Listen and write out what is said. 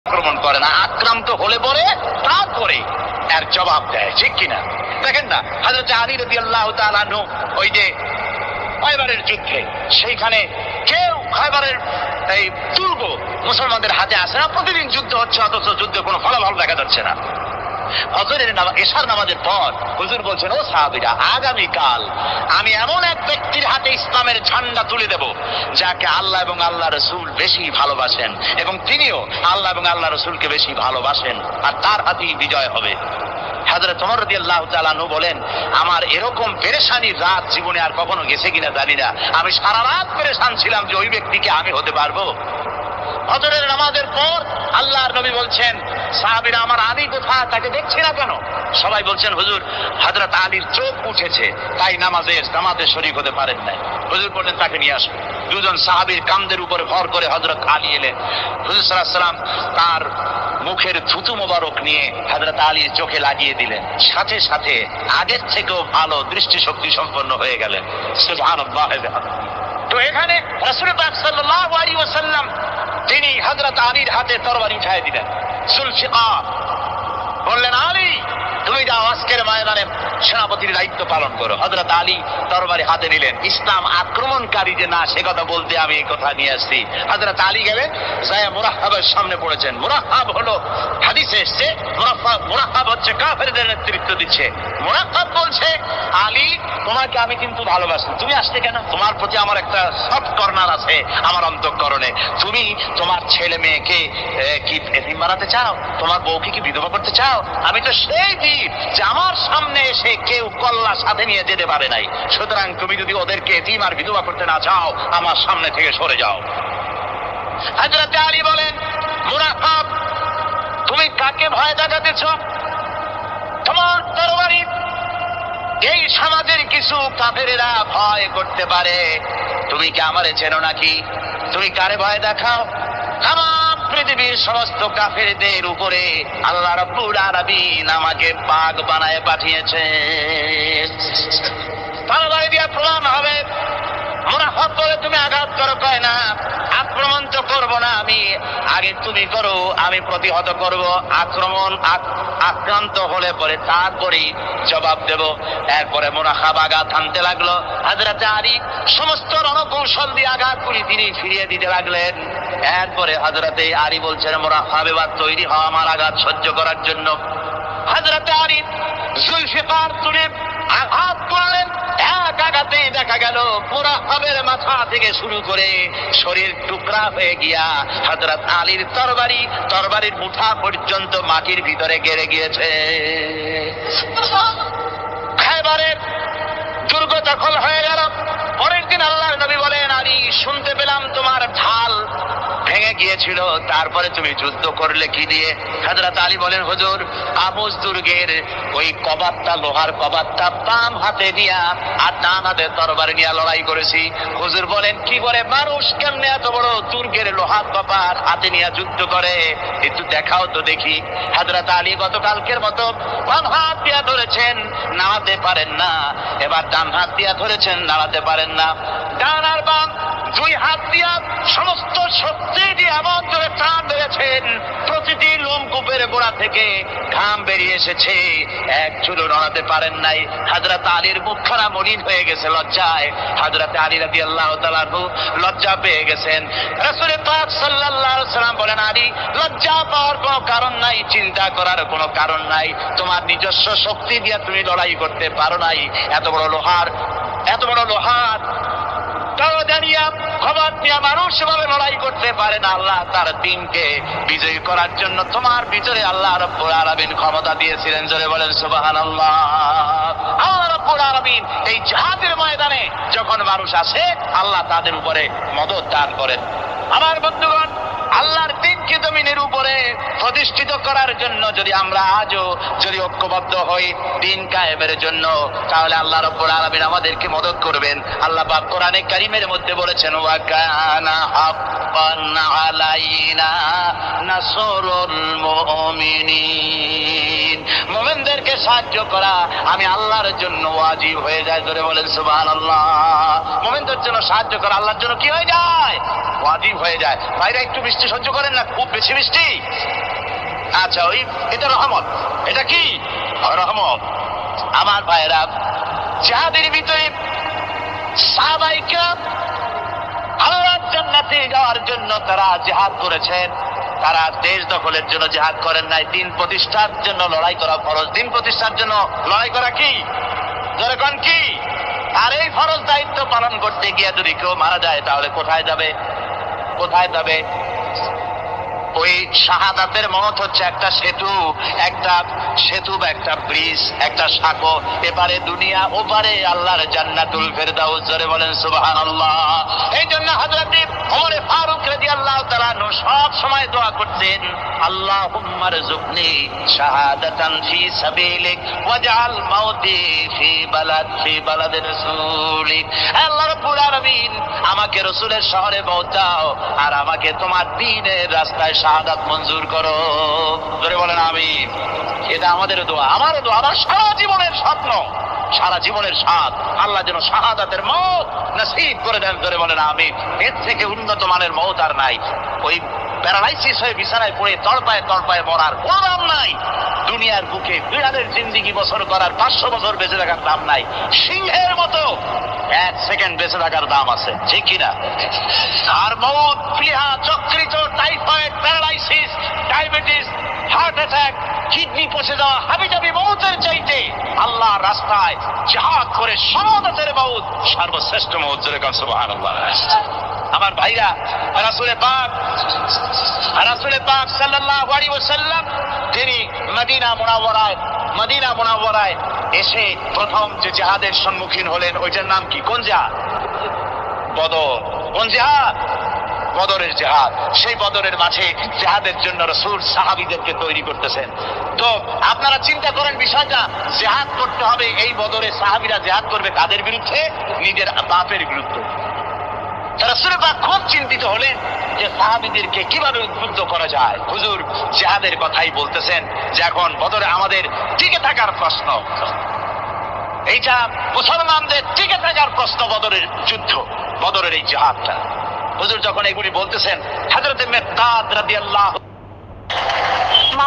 আক্রমণ করে না, আক্রান্ত হলে পরে তারপরে এর জবাব দেয়, ঠিক কিনা? দেখেন না, হযরত আলী রাদিয়াল্লাহু তাআলা আনহু ওই যে খায়বারের যুদ্ধে, সেইখানে কেউ খায়বারের এই দুর্গ মুসলমানদের হাতে আসে না, প্রতিদিন যুদ্ধ হচ্ছে, অথচ যুদ্ধে কোনো ফলাফল দেখা যাচ্ছে না। ফজরের এশার নামাজের পর হুজুর বলছেন, ও সাহাবীরা, আগামীকাল আমি এমন এক ব্যক্তির হাতে ইসলামের ঝান্ডা তুলে দেব যাকে আল্লাহ এবং আল্লাহ রসুল বেশি ভালোবাসেন, এবং তিনিও আল্লাহ এবং আল্লাহ রসুলকে বেশি ভালোবাসেন, আর তার হাতেই বিজয় হবে। হযরত ওমর রাদিয়াল্লাহু তাআলা আনহু বলেন, আমার এরকম পেরেশানির রাত জীবনে আর কখনো গেছে কিনা জানি না, আমি সারা রাত পেরেশান ছিলাম যে ওই ব্যক্তিকে আমি হতে পারবো। ফজরের নামাজের পর আল্লাহর নবী বলছেন, সাহাবীরা, আমার আলী কোথায়, তাকে দেখছি না কেন? সবাই বলছেন, হুজুর, হযরত আলীর চোখ উঠেছে, তাই জামাতে শরীক হতে পারেন নাই। হুজুর বললেন, তাকে নিয়ে আসুন। দুজন সাহাবীর কাঁধের উপরে ভর করে হযরত আলী এলেন। হুজুর সাল্লাল্লাহু আলাইহি ওয়াসাল্লাম তার মুখের থুতু মোবারক নিয়ে হযরত আলীর চোখে লাগিয়ে দিলেন, সাথে সাথে আগের থেকেও ভালো দৃষ্টিশক্তি সম্পন্ন হয়ে গেলেন। সুবহানাল্লাহ। তো এখানে রাসূল পাক সাল্লাল্লাহু আলাইহি ওয়াসাল্লাম তিনি হযরত আলীর হাতে তরবারি উঠায় দিলেন, জুলফিকার, বললেন, আলী, তুমি যাও, আজকের ময়দানে সেনাপতির দায়িত্ব পালন করো। হযরত আলী তরবারি হাতে নিলেন। ইসলাম আক্রমণকারী যে না, সে কথা বলতে আমি এই কথা নিয়ে আসছি। হযরত আলী গেলেন, যায় মুরাহহাবের সামনে পড়েছেন। মুরাহহাব হলো, হাদিসে এসেছে, মুরাহহাব হচ্ছে কাফেরদের নেতৃত্ব দিচ্ছে। মুরাহহাব বলছে, আলী, তোমাকে আমি কিন্তু ভালোবাসি, তুমি আসলে কেন? তোমার প্রতি আমার একটা সফট কর্নার আছে আমার অন্তঃকরণে। তুমি তোমার ছেলে মেয়েকে কি এতিম বানাতে চাও? তোমার বউকে কি বিধবা করতে চাও? আমি তো সেই বীর যে আমার সামনে এসে কেউ কল্লা সাথে নিয়ে যেতে পারে নাই। সুতরাং তুমি যদি ওদেরকে এতিম আর বিধবা করতে না চাও, আমার সামনে থেকে সরে যাও। হযরত আলী বলেন, মুরাহহাব, তুমি কাকে ভয় দেখাতেছ? তোমার তরবারি এই সমাজের কিছু কাফেরেরা ভয় করতে পারে, তুমি কি আমারে চেনো নাকি? তুমি কারে ভয় দেখাও? তামাম পৃথিবীর সমস্ত কাফেরদের উপরে আল্লাহ রাব্বুল আলামিন আমাকে পাক বানায় পাঠিয়েছে। তরবারি দিয়ে প্রমাণ হবে। মুরাহহাব বলে, তুমি আঘাত করো। কয় না, আক্রমণ তো করবো না আমি, আগে তুমি করো, আমি প্রতিহত করব। আক্রান্ত হলে পরে তারপরেই জবাব দেব। এরপরে মুরাহহাব আঘাত হানতে লাগলো। হযরত আলী সমস্ত রণকৌশল দিয়ে আঘাতগুলি তিনি ফিরিয়ে দিতে লাগলেন। এরপরে হযরত আলী বলছেন, মুরাহহাব, এবার তৈরি হও আমার আঘাত সহ্য করার জন্য। হযরত আলী জুলফিকার তুলে আঘাত করলেন। এক আঘাতেই দেখা গেল মুরাহহাবের মাথা থেকে শুরু করে শরীর টুকরা হয়ে গিয়া হযরত আলীর তরবারির মুঠা পর্যন্ত মাটির ভিতরে গেড়ে গিয়েছে। খায়বারের দুর্গ দখল হয়ে গেল। পরের দিন আল্লাহর নবী বলেন, আলী, শুনতে পেলাম তোমার ঢাল ভেঙে গিয়েছিল, তারপরে তুমি যুদ্ধ করলে কি দিয়ে? হযরত আলী বলেন, হুজুর, আবুস দুর্গের ওই কবাবটা, লোহার কবাবটা বাম হাতে নিয়া আর ডান হাতে তরবারি নিয়ে লড়াই করেছি। হুজুর বলেন, কি করে? মানুষ কেমনে এত বড় দুর্গের লোহার কপাট হাতে নিয়ে যুদ্ধ করে? একটু দেখাও তো দেখি। হযরত আলী গতকালকের মতো বাম হাত দিয়া ধরেছেন, নাড়াতে পারেন না। এবার ডান হাত দিয়া ধরেছেন, নাড়াতে পারেন না। ডান আর বাম দুই হাত দিয়া সমস্ত শক্তি দিয়ে এমন ধরে টান ধরেছেন, প্রতিটি লোমকূপের গোড়া থেকে ঘাম বেরিয়ে এসেছে, এক চুলও নড়াতে পারেন নাই। হযরত আলীর মুখখানা মলিন হয়ে গেছে লজ্জায়। হযরত আলী রাদিয়াল্লাহু তাআলা আনহু লজ্জা পেয়ে গেছেন। রাসূল পাক সাল্লাল্লাহু আলাইহি ওয়াসাল্লাম বলেন, আলী, লজ্জা পাওয়ার কোনো কারণ নাই, চিন্তা করার কোনো কারণ নাই। তোমার নিজস্ব শক্তি দিয়ে তুমি লড়াই করতে পারো নাই। এত বড় লোহার খবর নিয়ে মানুষ সেভাবে লড়াই করতে পারে না। আল্লাহ তার দ্বীনকে বিজয়ী করার জন্য তোমার ভিতরে আল্লাহ রাব্বুল আলামিন ক্ষমতা দিয়েছিলেন। জোরে বলেন সুবহানাল্লাহ। আল্লাহ রাব্বুল আলামিন এই জিহাদের ময়দানে যখন মানুষ আসে, আল্লাহ তাদের উপরে মদদ দান করেন। আমার বন্ধুগণ, আল্লাহর দ্বীনকে জমিনের উপরে প্রতিষ্ঠিত করার জন্য যদি আমরা আজও যদি ঐক্যবদ্ধ হই দ্বীন কায়েমের জন্য, তাহলে আল্লাহ রাব্বুল আলামিন আমাদেরকে মদদ করবেন। আল্লাহ পাক কোরআনে কারীমের মধ্যে বলেছেন, ওয়া কানা হাক্কান আলাইনা নাসরুল মুমিনিন। মুমিনদেরকে সাহায্য করা আমি আল্লাহর জন্য ওয়াজিব হয়ে যায়। ধরে বলেন সুবহানাল্লাহ। মুমিনদের জন্য সাহায্য করা আল্লাহর জন্য কি হয়ে যায়? ওয়াজিব হয়ে যায়। ভাইরা একটু বৃষ্টি সহ্য করেন না, খুব বেশি বৃষ্টি। আচ্ছা, ওই এটা রহমত। এটা কি? রহমত। আমার ভাইরা, জিহাদের ভিতরে সাহাবায়ে কেরাম আল্লাহর জান্নাতে যাওয়ার জন্য তারা জিহাদ করেছেন। তারা দেশ দখলের জন্য জিহাদ করেন নাই, দিন প্রতিষ্ঠার জন্য লড়াই করা ফরজ। দিন প্রতিষ্ঠার জন্য লড়াই করা কি? জোরে কোন কি? আর এই ফরজ দায়িত্ব পালন করতে গিয়ে যদি কেউ মারা যায় তাহলে কোথায় যাবে? কোথায় যাবে? ওই শাহাদাতের মত হচ্ছে একটা সেতু, একটা সেতু বা একটা ব্রিজ, একটা সাঁকো। এপারে দুনিয়া, ওপারে আল্লাহর জান্নাতুল ফেরদাউস। জোরে বলেন সুবহানাল্লাহ। এই জন্য হযরত ওমর ফারুক রাদিয়াল্লাহু তাআলা আনহু সব সময় দোয়া করতেন, আল্লাহুম্মা রযুকনি শাহাদাতান ফি সাবিলিক ওয়াজআল মাউতি ফি বালাদি রাসূলিক। আল্লাহ রাব্বুল আলামিন, আমাকে রাসূলের শহরে পৌঁছাও আর আমাকে তোমার দ্বীনের রাস্তায় শাহাদাত মঞ্জুর করো। ধরে বলেন আমিন। এটা আমাদের দোয়া, আমার দোয়া, আমার সারা জীবনের স্বপ্ন, সারা জীবনের স্বাদ আল্লাহ যেন শাহাদাতের মওত নসিব করে দেন। ধরে বলেন আমিন। এর থেকে উন্নত মানের মওত আর নাই। ওই প্যারালাইসিস হয়ে বিছানায় পড়ে তড়পায় তড়পায় মরার কোনো দাম নাই। দুনিয়ার বুকে বিড়ালের জিন্দিগি বছর করার 500 বছর বেঁচে থাকার দাম নাই। সিংহের মতো 1 সেকেন্ড বেঁচে থাকার দাম আছে, ঠিক কিনা? আর মওত, প্লীহা, যকৃত, typhoid, paralysis, diabetes, heart attack, kidney পচে যাওয়া, হাবিজাবি মওতের চাইতে আল্লাহর রাস্তায় জিহাদ করে শাহাদাতের মওত সর্বশ্রেষ্ঠ মওত। জোরে বলেন সুবহানাল্লাহ। আমার ভাইরা, রাসূলে পাক সাল্লাল্লাহু আলাইহি ওয়াসাল্লাম তিনি মদিনা মুনাওয়ারায় এসে প্রথম যে জিহাদের সম্মুখীন হলেন, ওইটার নাম কি? কোন জিহাদ? বদর। কোন জিহাদ? বদরের জিহাদ। সেই বদরের মাঝে জিহাদের জন্য রাসূল সাহাবীদেরকে তৈরি করতেছেন। তো আপনারা চিন্তা করেন বিষয়টা, জিহাদ করতে হবে। এই বদরে সাহাবীরা জিহাদ করবে কাদের বিরুদ্ধে? নিজের বাপের বিরুদ্ধে। রাসূল পাক খুব চিন্তিত হলেন যে সাহাবীদেরকে কিভাবে উদ্বুদ্ধ করা যায়। হুজুর জিহাদের কথাই বলতেছেন যে এখন বদরে আমাদের টিকে থাকার প্রশ্ন, এইটা মুসলমানদের টিকে থাকার প্রশ্ন, বদরের যুদ্ধ, বদরের এই জিহাদটা। হুজুর যখন এগুলি বলতেছেন, হযরত মিকদাদ রাদিয়াল্লাহু